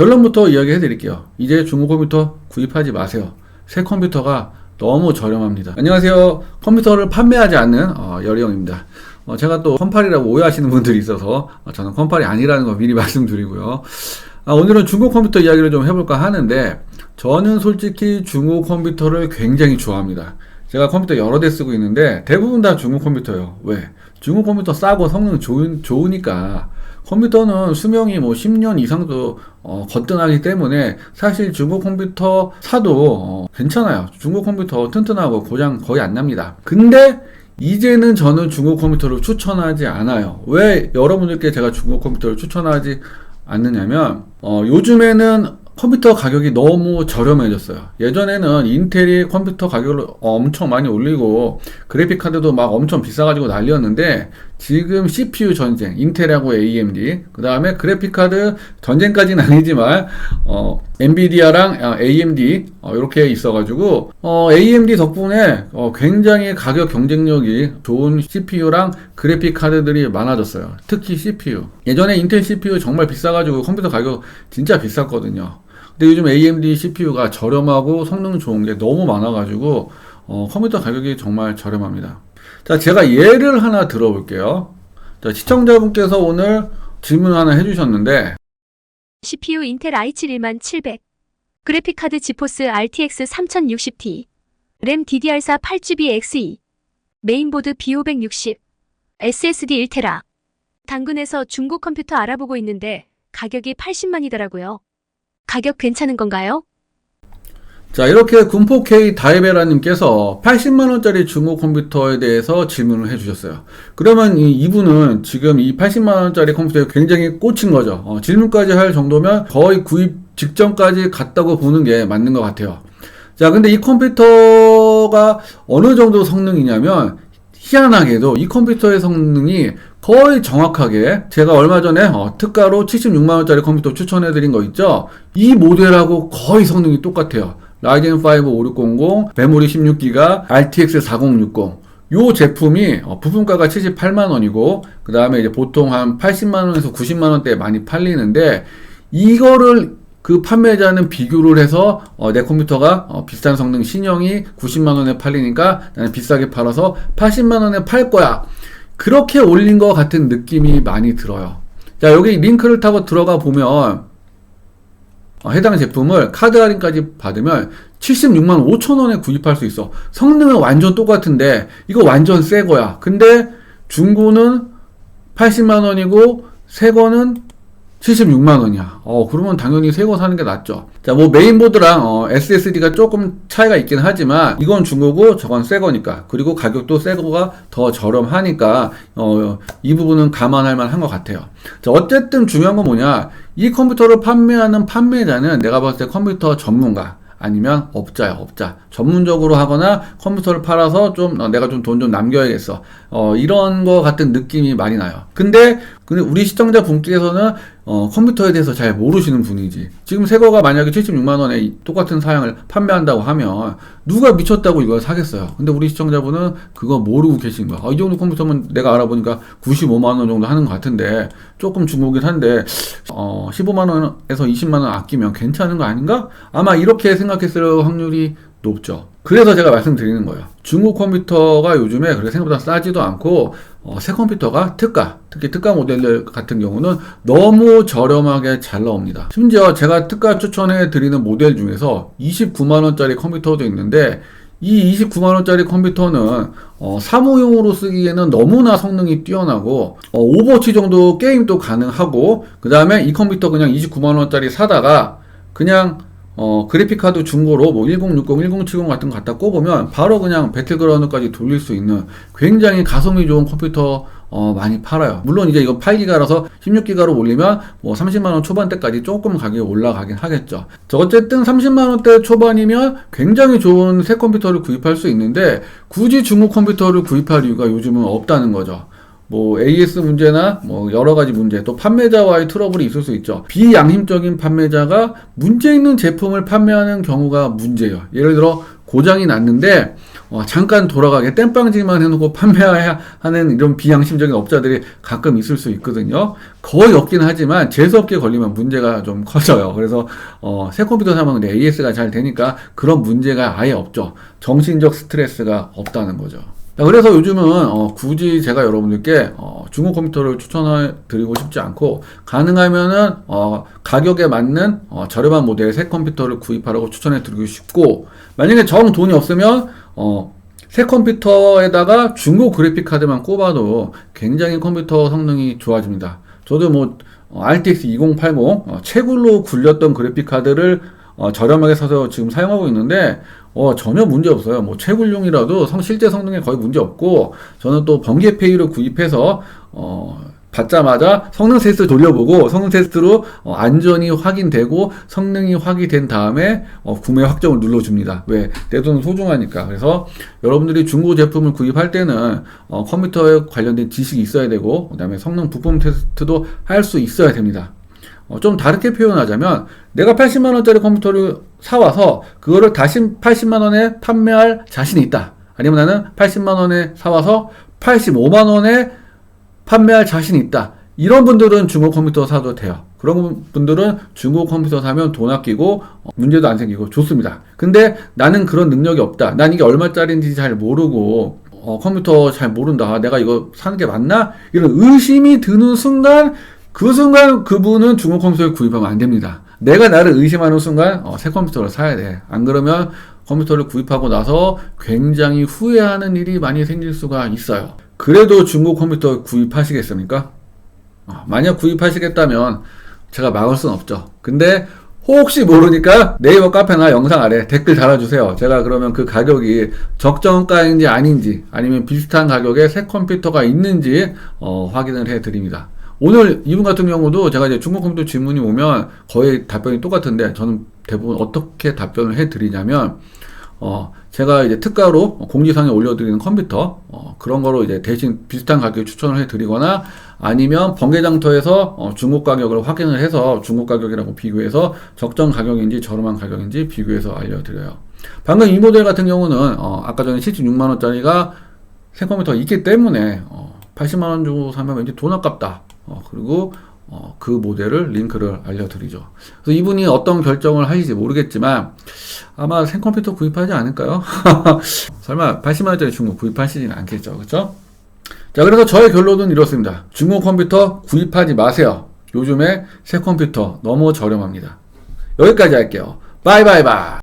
결론부터 이야기해 드릴게요. 이제 중고 컴퓨터 구입하지 마세요. 새 컴퓨터가 너무 저렴합니다. 안녕하세요. 컴퓨터를 판매하지 않는 여리형입니다. 제가 또 컴팔이라고 오해하시는 분들이 있어서 저는 컴팔이 아니라는 거 미리 말씀드리고요. 오늘은 중고 컴퓨터 이야기를 좀 해볼까 하는데, 저는 솔직히 중고 컴퓨터를 굉장히 좋아합니다. 제가 컴퓨터 여러 대 쓰고 있는데 대부분 다 중고 컴퓨터예요. 왜? 중고 컴퓨터 싸고 성능 좋으니까. 컴퓨터는 수명이 뭐 10년 이상도 거뜬하기 때문에 사실 중고 컴퓨터 사도 괜찮아요. 중고 컴퓨터 튼튼하고 고장 거의 안 납니다. 근데 이제는 저는 중고 컴퓨터를 추천하지 않아요. 왜 여러분들께 제가 중고 컴퓨터를 추천하지 않느냐면, 요즘에는 컴퓨터 가격이 너무 저렴해졌어요. 예전에는 인텔이 컴퓨터 가격을 엄청 많이 올리고 그래픽카드도 막 엄청 비싸가지고 난리였는데, 지금 CPU 전쟁, 인텔하고 AMD, 그 다음에 그래픽카드 전쟁까지는 아니지만 엔비디아랑 AMD 이렇게 있어가지고 AMD 덕분에 굉장히 가격 경쟁력이 좋은 CPU랑 그래픽카드들이 많아졌어요. 특히 CPU. 예전에 인텔 CPU 정말 비싸가지고 컴퓨터 가격 진짜 비쌌거든요. 근데 요즘 AMD CPU가 저렴하고 성능 좋은 게 너무 많아가지고 컴퓨터 가격이 정말 저렴합니다. 자, 제가 예를 하나 들어볼게요. 자, 시청자분께서 오늘 질문 하나 해주셨는데, CPU 인텔 i7 11700, 그래픽카드 지포스 RTX 3060Ti, 램 DDR4 8GB Xe, 메인보드 B560, SSD 1TB. 당근에서 중고 컴퓨터 알아보고 있는데 가격이 80만이더라고요. 가격 괜찮은 건가요? 자, 이렇게 군포K 다이베라님께서 80만원짜리 중고 컴퓨터에 대해서 질문을 해주셨어요. 그러면 이분은 지금 이 80만원짜리 컴퓨터에 굉장히 꽂힌 거죠. 질문까지 할 정도면 거의 구입 직전까지 갔다고 보는 게 맞는 것 같아요. 자, 근데 이 컴퓨터가 어느 정도 성능이냐면, 희한하게도 이 컴퓨터의 성능이 거의 정확하게, 제가 얼마 전에 특가로 76만원짜리 컴퓨터 추천해드린 거 있죠? 이 모델하고 거의 성능이 똑같아요. 라이젠 5 5600, 메모리 16기가, RTX 4060. 요 제품이 부품가가 78만원이고, 그 다음에 이제 보통 한 80만원에서 90만원대에 많이 팔리는데, 이거를 그 판매자는 비교를 해서 내 컴퓨터가 비싼 성능 신형이 90만원에 팔리니까 나는 비싸게 팔아서 80만원에 팔 거야, 그렇게 올린 것 같은 느낌이 많이 들어요. 자, 여기 링크를 타고 들어가 보면 해당 제품을 카드 할인까지 받으면 76만 5천원에 구입할 수 있어. 성능은 완전 똑같은데 이거 완전 새 거야. 근데 중고는 80만원이고 새거는 76만원이야. 그러면 당연히 새거 사는 게 낫죠. 자, 뭐 메인보드랑 SSD가 조금 차이가 있긴 하지만 이건 중고고 저건 새거니까, 그리고 가격도 새거가 더 저렴하니까 이 부분은 감안할 만한 것 같아요. 자, 어쨌든 중요한 건 뭐냐, 이 컴퓨터를 판매하는 판매자는 내가 봤을 때 컴퓨터 전문가 아니면 업자야, 업자. 전문적으로 하거나 컴퓨터를 팔아서 좀 내가 좀 돈 좀 남겨야겠어. 이런 거 같은 느낌이 많이 나요. 근데 우리 시청자 분께서는 컴퓨터에 대해서 잘 모르시는 분이지. 지금 새거가 만약에 76만원에 똑같은 사양을 판매한다고 하면 누가 미쳤다고 이걸 사겠어요. 근데 우리 시청자분은 그거 모르고 계신 거야. 이 정도 컴퓨터면 내가 알아보니까 95만원 정도 하는 것 같은데 조금 중고긴 한데 15만원에서 20만원 아끼면 괜찮은 거 아닌가? 아마 이렇게 생각했을 확률이 높죠. 그래서 제가 말씀드리는 거예요. 중고 컴퓨터가 요즘에 그렇게 생각보다 싸지도 않고 새 컴퓨터가 특히 특가 모델들 같은 경우는 너무 저렴하게 잘 나옵니다. 심지어 제가 특가 추천해 드리는 모델 중에서 29만원짜리 컴퓨터도 있는데, 이 29만원짜리 컴퓨터는 사무용으로 쓰기에는 너무나 성능이 뛰어나고 오버워치 정도 게임도 가능하고, 그 다음에 이 컴퓨터 그냥 29만원짜리 사다가 그냥 그래픽카드 중고로 뭐 1060, 1070 같은 거 갖다 꼽으면 바로 그냥 배틀그라운드까지 돌릴 수 있는 굉장히 가성비 좋은 컴퓨터 많이 팔아요. 물론 이제 이거 8기가라서 16기가로 올리면 뭐 30만원 초반대까지 조금 가격이 올라가긴 하겠죠. 어쨌든 30만원대 초반이면 굉장히 좋은 새 컴퓨터를 구입할 수 있는데, 굳이 중고 컴퓨터를 구입할 이유가 요즘은 없다는 거죠. 뭐 AS 문제나 뭐 여러 가지 문제, 또 판매자와의 트러블이 있을 수 있죠. 비양심적인 판매자가 문제 있는 제품을 판매하는 경우가 문제예요. 예를 들어 고장이 났는데 잠깐 돌아가게 땜빵질만 해놓고 판매하는 이런 비양심적인 업자들이 가끔 있을 수 있거든요. 거의 없긴 하지만 재수없게 걸리면 문제가 좀 커져요. 그래서 새 컴퓨터 사면 AS가 잘 되니까 그런 문제가 아예 없죠. 정신적 스트레스가 없다는 거죠. 그래서 요즘은 굳이 제가 여러분들께 중고 컴퓨터를 추천해 드리고 싶지 않고, 가능하면은 가격에 맞는 저렴한 모델의 새 컴퓨터를 구입하라고 추천해 드리고 싶고, 만약에 정 돈이 없으면 새 컴퓨터에다가 중고 그래픽 카드만 꼽아도 굉장히 컴퓨터 성능이 좋아집니다. 저도 뭐 RTX 2080 채굴로 굴렸던 그래픽 카드를 저렴하게 사서 지금 사용하고 있는데 전혀 문제 없어요. 뭐 채굴용이라도 실제 성능에 거의 문제 없고, 저는 또 번개 페이로 구입해서 받자마자 성능 테스트 돌려보고 성능 테스트로 안전이 확인되고 성능이 확인된 다음에 구매 확정을 눌러줍니다. 왜? 내 돈은 소중하니까. 그래서 여러분들이 중고 제품을 구입할 때는 컴퓨터에 관련된 지식이 있어야 되고, 그 다음에 성능 부품 테스트도 할 수 있어야 됩니다. 좀 다르게 표현하자면, 내가 80만원짜리 컴퓨터를 사와서 그거를 다시 80만원에 판매할 자신이 있다. 아니면 나는 80만원에 사와서 85만원에 판매할 자신이 있다. 이런 분들은 중고 컴퓨터 사도 돼요. 그런 분들은 중고 컴퓨터 사면 돈 아끼고 문제도 안 생기고 좋습니다. 근데 나는 그런 능력이 없다. 난 이게 얼마짜리인지 잘 모르고 컴퓨터 잘 모른다. 내가 이거 사는 게 맞나? 이런 의심이 드는 순간, 그 순간 그분은 중고 컴퓨터를 구입하면 안 됩니다. 내가 나를 의심하는 순간 새 컴퓨터를 사야 돼. 안 그러면 컴퓨터를 구입하고 나서 굉장히 후회하는 일이 많이 생길 수가 있어요. 그래도 중고 컴퓨터 구입하시겠습니까? 만약 구입하시겠다면 제가 막을 순 없죠. 근데 혹시 모르니까 네이버 카페나 영상 아래 댓글 달아주세요. 제가 그러면 그 가격이 적정가인지 아닌지, 아니면 비슷한 가격에 새 컴퓨터가 있는지 확인을 해드립니다. 오늘 이분 같은 경우도 제가 이제 중고 컴퓨터 질문이 오면 거의 답변이 똑같은데, 저는 대부분 어떻게 답변을 해드리냐면, 제가 이제 특가로 공지사항에 올려드리는 컴퓨터, 그런 거로 이제 대신 비슷한 가격에 추천을 해드리거나, 아니면 번개장터에서 중고 가격을 확인을 해서 중고 가격이라고 비교해서 적정 가격인지 저렴한 가격인지 비교해서 알려드려요. 방금 이 모델 같은 경우는 아까 전에 76만원짜리가 새 컴퓨터가 있기 때문에 80만원 주고 사면 왠지 돈 아깝다. 그리고 그 모델을 링크를 알려드리죠. 그래서 이분이 어떤 결정을 하실지 모르겠지만 아마 새 컴퓨터 구입하지 않을까요? 설마 80만원짜리 중고 구입하시지는 않겠죠. 그렇죠? 자, 그래서 저의 결론은 이렇습니다. 중고 컴퓨터 구입하지 마세요. 요즘에 새 컴퓨터 너무 저렴합니다. 여기까지 할게요. 바이바이바이.